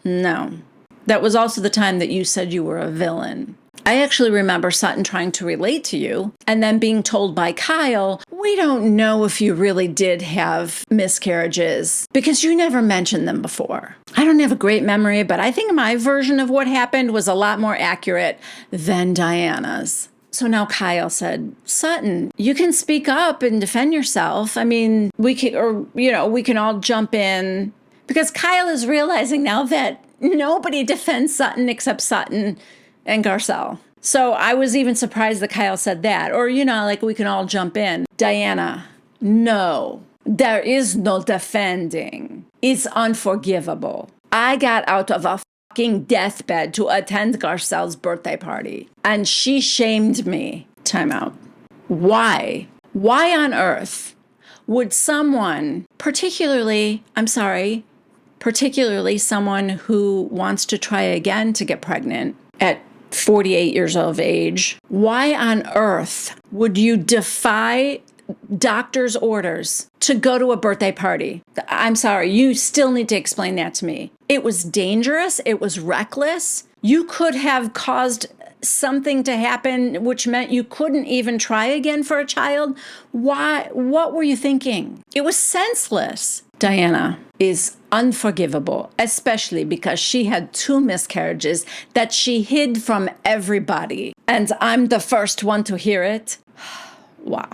No. That was also the time that you said you were a villain. I actually remember Sutton trying to relate to you and then being told by Kyle, we don't know if you really did have miscarriages because you never mentioned them before. I don't have a great memory, but I think my version of what happened was a lot more accurate than Diana's. So now Kyle said, Sutton, you can speak up and defend yourself. I mean, we can all jump in, because Kyle is realizing now that nobody defends Sutton except Sutton and Garcelle. So I was even surprised that Kyle said that. Or, we can all jump in. Diana, no, there is no defending. It's unforgivable. I got out of a fucking deathbed to attend Garcelle's birthday party, and she shamed me. Time out. Why? Why on earth would someone, particularly someone who wants to try again to get pregnant at 48 years of age, why on earth would you defy doctor's orders to go to a birthday party? I'm sorry, you still need to explain that to me. It was dangerous. It was reckless. You could have caused something to happen, which meant you couldn't even try again for a child. Why? What were you thinking? It was senseless. Diana is unforgivable, especially because she had 2 miscarriages that she hid from everybody. And I'm the first one to hear it. Wow.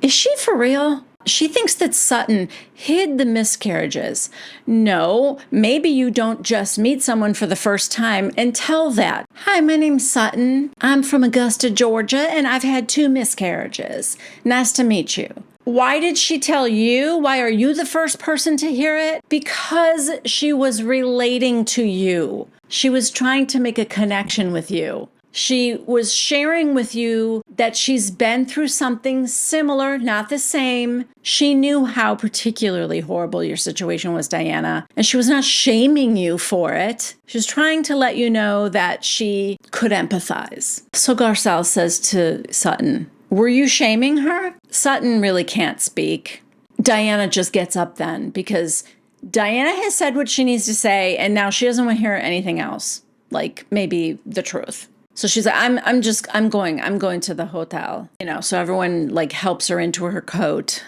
Is she for real? She thinks that Sutton hid the miscarriages. No, maybe you don't just meet someone for the first time and tell that. Hi, my name's Sutton. I'm from Augusta, Georgia, and I've had 2 miscarriages. Nice to meet you. Why did she tell you? Why are you the first person to hear it? Because she was relating to you. She was trying to make a connection with you. She was sharing with you that she's been through something similar, not the same. She knew how particularly horrible your situation was, Diana, and she was not shaming you for it. She was trying to let you know that she could empathize. So Garcelle says to Sutton, were you shaming her? Sutton really can't speak. Diana just gets up then because Diana has said what she needs to say, and now she doesn't want to hear anything else, like maybe the truth. So she's like, I'm going to the hotel, so everyone helps her into her coat.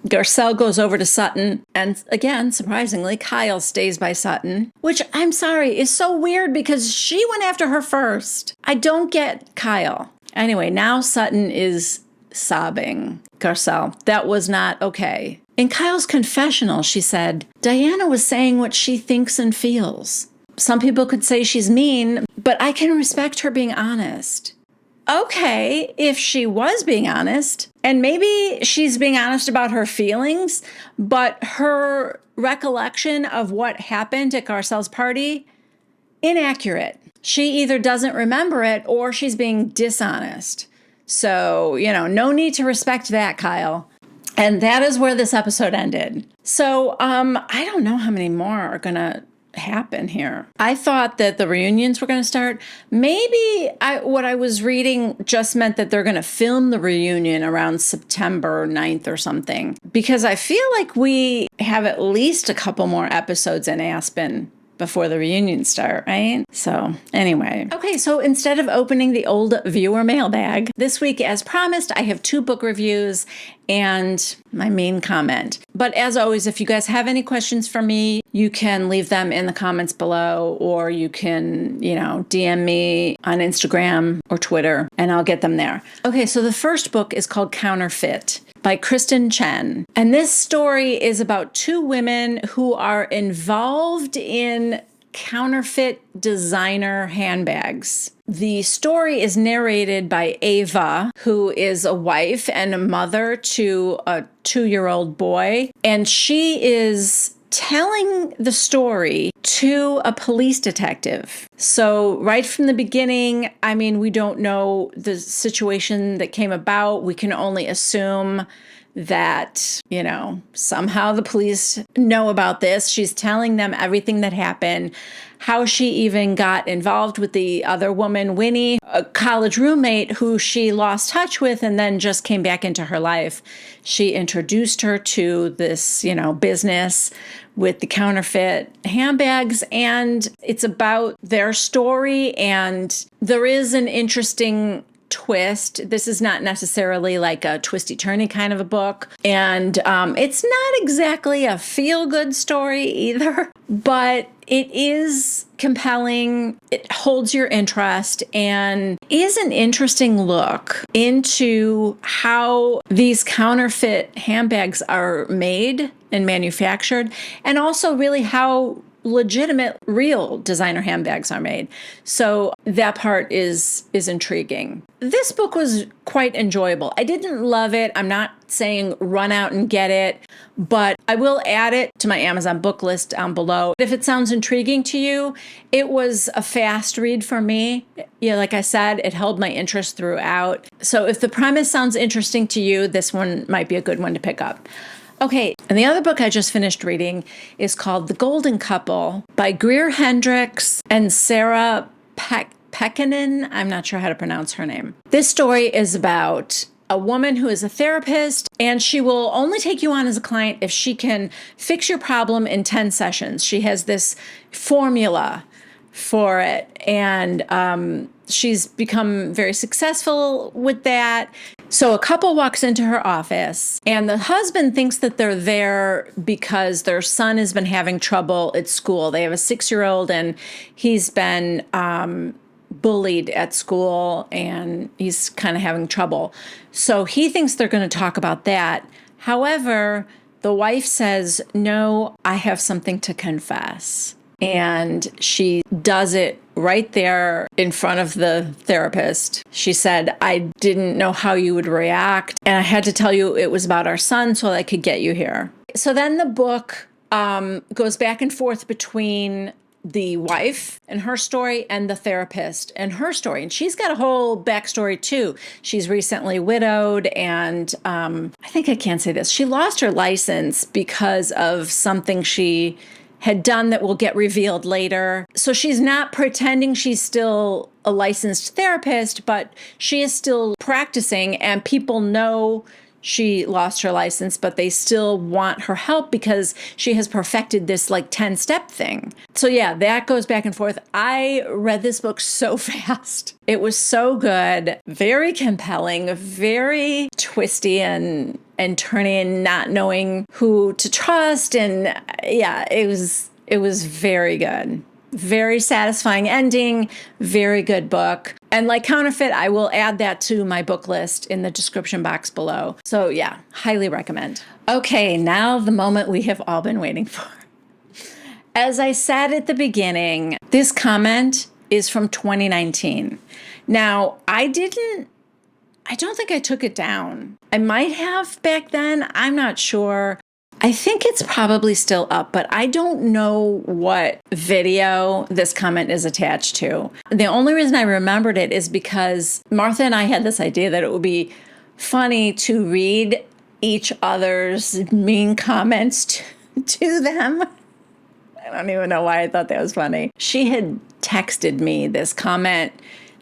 Garcelle goes over to Sutton, and again, surprisingly, Kyle stays by Sutton, which I'm sorry is so weird because she went after her first. I don't get Kyle. Anyway, now Sutton is sobbing. Garcelle, that was not okay. In Kyle's confessional, she said, Diana was saying what she thinks and feels. Some people could say she's mean, but I can respect her being honest. okay, if she was being honest, and maybe she's being honest about her feelings, but her recollection of what happened at Garcelle's party, inaccurate. She either doesn't remember it or she's being dishonest. So, no need to respect that, Kyle. And that is where this episode ended. So, I don't know how many more are going to happen here. I thought that the reunions were going to start. Maybe what I was reading just meant that they're going to film the reunion around September 9th or something. Because I feel like we have at least a couple more episodes in Aspen before the reunions start, right? So anyway. Okay, so instead of opening the old viewer mailbag, this week, as promised, I have 2 book reviews and my main comment. But as always, if you guys have any questions for me, you can leave them in the comments below, or you can, DM me on Instagram or Twitter, and I'll get them there. Okay, so the first book is called Counterfeit by Kristen Chen. And this story is about 2 women who are involved in counterfeit designer handbags. The story is narrated by Ava, who is a wife and a mother to a 2-year-old boy. And she is telling the story to a police detective. So right from the beginning, we don't know the situation that came about. We can only assume that, somehow the police know about this. She's telling them everything that happened, how she even got involved with the other woman, Winnie, a college roommate who she lost touch with and then just came back into her life. She introduced her to this, business with the counterfeit handbags, and it's about their story, and there is an interesting twist. This is not necessarily like a twisty-turny kind of a book, and it's not exactly a feel-good story either, but it is compelling. It holds your interest and is an interesting look into how these counterfeit handbags are made and manufactured, and also really how legitimate, real designer handbags are made. So that part is intriguing. This book was quite enjoyable. I didn't love it. I'm not saying run out and get it, but I will add it to my Amazon book list down below. If it sounds intriguing to you, it was a fast read for me. Like I said, it held my interest throughout. So if the premise sounds interesting to you, this one might be a good one to pick up. Okay, and the other book I just finished reading is called The Golden Couple by Greer Hendricks and Sarah Pekkanen. I'm not sure how to pronounce her name. This story is about a woman who is a therapist, and she will only take you on as a client if she can fix your problem in 10 sessions. She has this formula for it, and she's become very successful with that. So a couple walks into her office, and the husband thinks that they're there because their son has been having trouble at school. They have a 6-year-old, and he's been bullied at school, and he's kind of having trouble. So he thinks they're going to talk about that. However, the wife says, "No, I have something to confess." And she does it right there in front of the therapist. She said, "I didn't know how you would react, and I had to tell you it was about our son so I could get you here." So then the book goes back and forth between the wife and her story and the therapist and her story. And she's got a whole backstory too. She's recently widowed, and I think I can't say this. She lost her license because of something she had done that will get revealed later. So she's not pretending she's still a licensed therapist, but she is still practicing, and people know she lost her license, but they still want her help because she has perfected this 10-step thing. So yeah, that goes back and forth. I read this book so fast. It was so good, very compelling, very twisty and turning and not knowing who to trust. And yeah, it was very good. Very satisfying ending, very good book. And like Counterfeit, I will add that to my book list in the description box below. So yeah, highly recommend. Okay, now the moment we have all been waiting for. As I said at the beginning, this comment is from 2019. Now, I don't think I took it down. I might have back then. I'm not sure. I think it's probably still up, but I don't know what video this comment is attached to. The only reason I remembered it is because Martha and I had this idea that it would be funny to read each other's mean comments to them. I don't even know why I thought that was funny. She had texted me this comment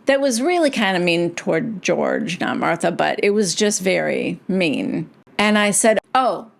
that was really kind of mean toward George, not Martha, but it was just very mean. And I said, oh,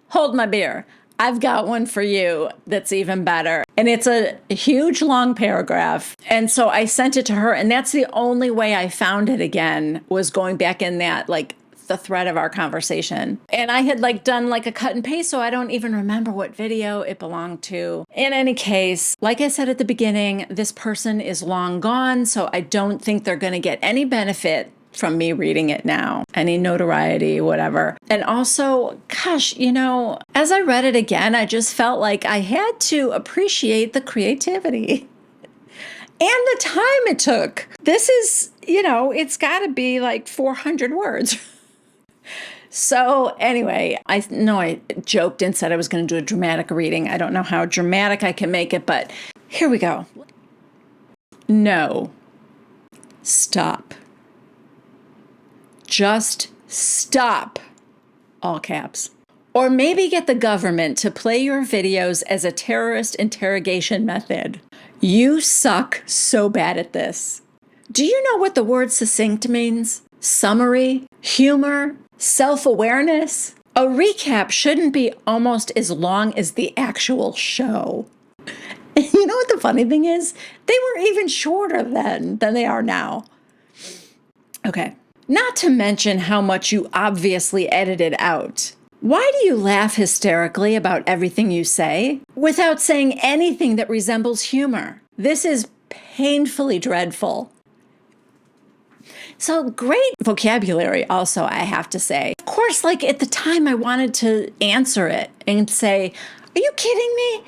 hold my beer. I've got one for you that's even better. And it's a huge, long paragraph. And so I sent it to her. And that's the only way I found it again, was going back in that, like, the thread of our conversation. And I had done a cut and paste, so I don't even remember what video it belonged to. In any case, like I said at the beginning, this person is long gone, so I don't think they're going to get any benefit from me reading it now, any notoriety, whatever. And also, gosh, as I read it again, I just felt like I had to appreciate the creativity and the time it took. This is, it's got to be 400 words. So anyway, I know I joked and said I was going to do a dramatic reading. I don't know how dramatic I can make it, but here we go. No. Stop. Just stop. All caps. Or maybe get the government to play your videos as a terrorist interrogation method. You suck so bad at this. Do you know what the word succinct means? Summary? Humor? Self-awareness? A recap shouldn't be almost as long as the actual show. You know what the funny thing is? They were even shorter then than they are now. Okay. Not to mention how much you obviously edited out. Why do you laugh hysterically about everything you say without saying anything that resembles humor? This is painfully dreadful. So great vocabulary also, I have to say. Of course, at the time I wanted to answer it and say, are you kidding me?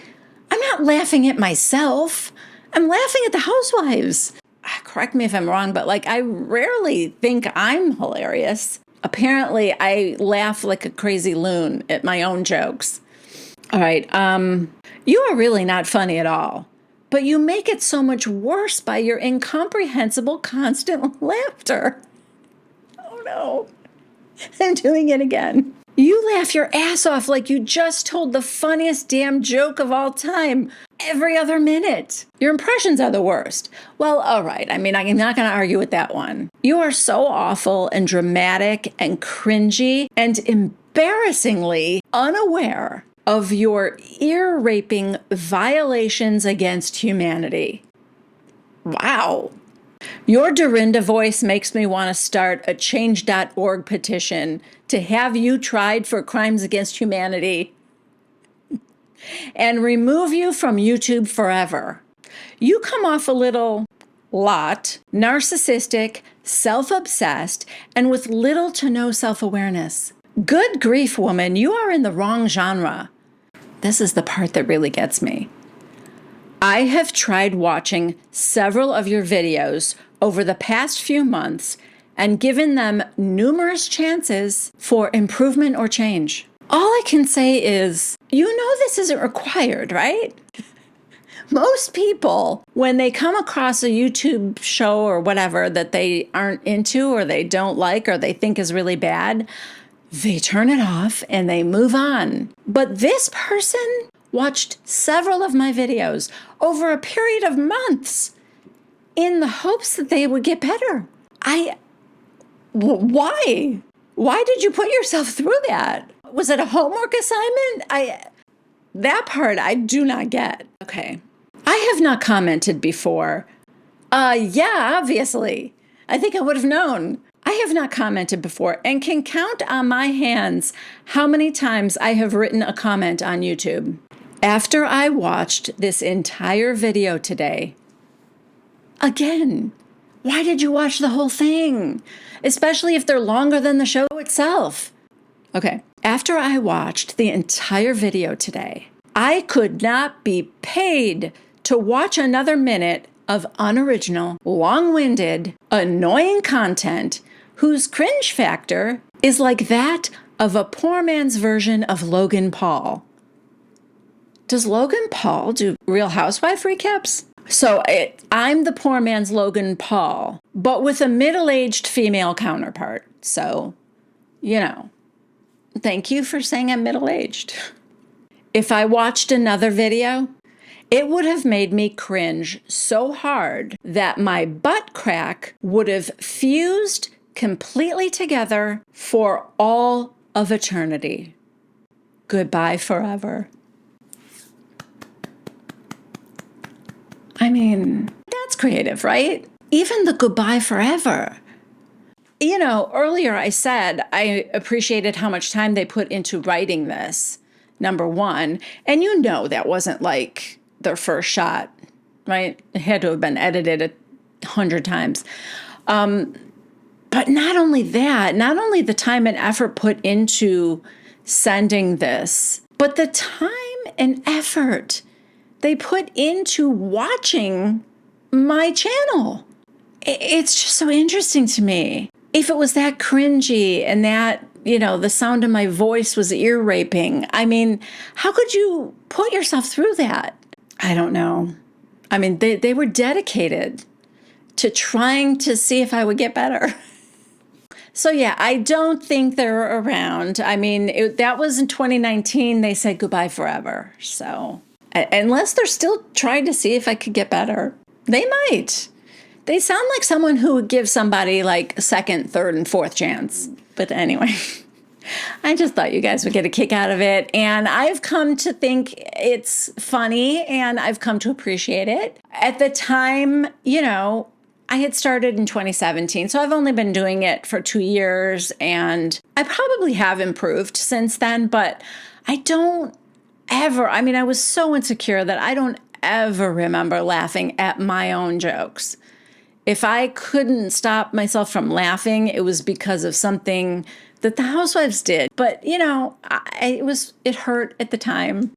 I'm not laughing at myself. I'm laughing at the housewives. Correct me if I'm wrong, but I rarely think I'm hilarious. Apparently, I laugh like a crazy loon at my own jokes. All right, you are really not funny at all. But you make it so much worse by your incomprehensible constant laughter. Oh no, I'm doing it again. You laugh your ass off like you just told the funniest damn joke of all time every other minute. Your impressions are the worst. Well, all right. I mean, I'm not going to argue with that one. You are so awful and dramatic and cringy and embarrassingly unaware of your ear-raping violations against humanity. Wow. Your Dorinda voice makes me want to start a change.org petition to have you tried for crimes against humanity and remove you from YouTube forever. You come off a lot narcissistic, self-obsessed, and with little to no self-awareness. Good grief, woman, you are in the wrong genre. This is the part that really gets me. I have tried watching several of your videos over the past few months and given them numerous chances for improvement or change. All I can say is, this isn't required, right? Most people, when they come across a YouTube show or whatever that they aren't into or they don't like or they think is really bad, they turn it off and they move on. But this person watched several of my videos over a period of months in the hopes that they would get better. Why? Why did you put yourself through that? Was it a homework assignment? That part I do not get. Okay. I have not commented before. Yeah, obviously. I think I would have known. I have not commented before and can count on my hands how many times I have written a comment on YouTube. After I watched this entire video today, again, why did you watch the whole thing? Especially if they're longer than the show itself. Okay, after I watched the entire video today, I could not be paid to watch another minute of unoriginal, long-winded, annoying content whose cringe factor is like that of a poor man's version of Logan Paul. Does Logan Paul do Real Housewife recaps? So I'm the poor man's Logan Paul, but with a middle-aged female counterpart. So, you know, thank you for saying I'm middle-aged. If I watched another video, it would have made me cringe so hard that my butt crack would have fused completely together for all of eternity. Goodbye forever. I mean, that's creative, right? Even the goodbye forever. You know, earlier I said I appreciated how much time they put into writing this, number one. And you know that wasn't like their first shot, right? It had to have been edited 100 times. But not only that, not only the time and effort put into sending this, but the time and effort they put into watching my channel. It's just so interesting to me. If it was that cringy and that, you know, the sound of my voice was ear raping, I mean, how could you put yourself through that? I don't know. I mean, they were dedicated to trying to see if I would get better. So yeah, I don't think they're around. I mean, that was in 2019. They said goodbye forever. So unless they're still trying to see if I could get better, they might. They sound like someone who would give somebody like a second, third, and fourth chance. But anyway, I just thought you guys would get a kick out of it. And I've come to think it's funny and I've come to appreciate it. At the time, you know, I had started in 2017, so I've only been doing it for 2 years, and I probably have improved since then, but I don't ever, I mean, I was so insecure that I don't ever remember laughing at my own jokes. If I couldn't stop myself from laughing, it was because of something that the housewives did. But, you know, it hurt at the time.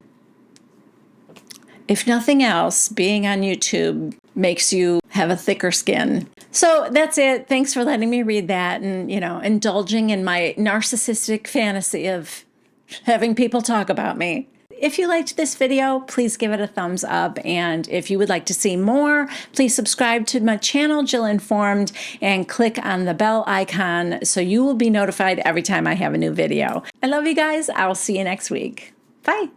If nothing else, being on YouTube makes you have a thicker skin. So that's it. Thanks for letting me read that and, you know, indulging in my narcissistic fantasy of having people talk about me. If you liked this video, please give it a thumbs up. And if you would like to see more, please subscribe to my channel, Jill Informed, and click on the bell icon so you will be notified every time I have a new video. I love you guys. I'll see you next week. Bye.